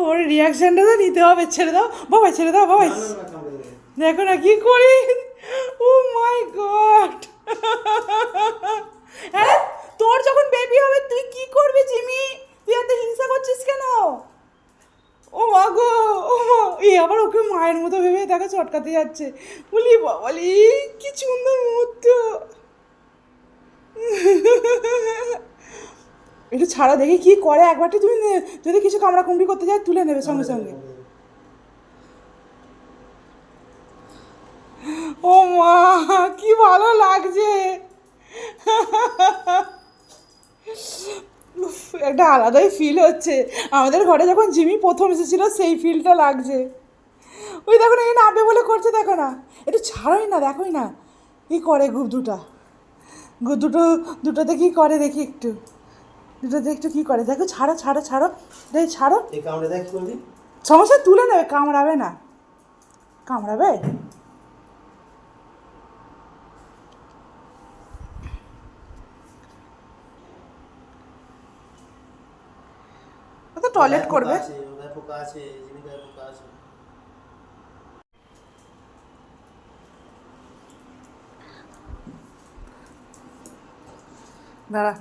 ওর রিয়াকশনটা তো নিতে হবে। ছেড়ে দাও বাবা, ছেড়ে দাও বাবা। দেখো না কি করি। ও মাই গড। হ্যাঁ, তোর যখন বেবি হবে তুই কি করবি জিমি? তুই এত হিংসা করছিস কেন? ও মা গো, ও মা, এই আবার ওকে মায়ের মতো ভেবে তাকে চটকাতে যাচ্ছে। বলি বাবালি, কি সুন্দর মুহূর্ত। একটু ছাড়া দেখি কি করে। একবারটি তুমি যদি কিছু কামড়া কুমড়ি করতে যায় তুলে নেবে সঙ্গে সঙ্গে। ও মা, কি ভালো লাগছে। উফ, একটা আলাদাই ফিল হচ্ছে। আমাদের ঘরে যখন জিমি প্রথম এসেছিল সেই ফিলটা লাগছে। ওই দেখো না, এই নাবে বলে করছে, দেখো না। একটু ছাড়োই না, দেখোই না কি করে গুবদুটা। দুটো দুটোতে কি করে দেখি একটু। দুটোতে একটু কি করে দেখো। ছাড়ো ছাড়ো ছাড়ো, দেখি ছাড়ো। সমস্যা তুলে নেবে, কামড়াবে না। কামড়াবে? ও তো টয়লেট করবে। দাঁড়া।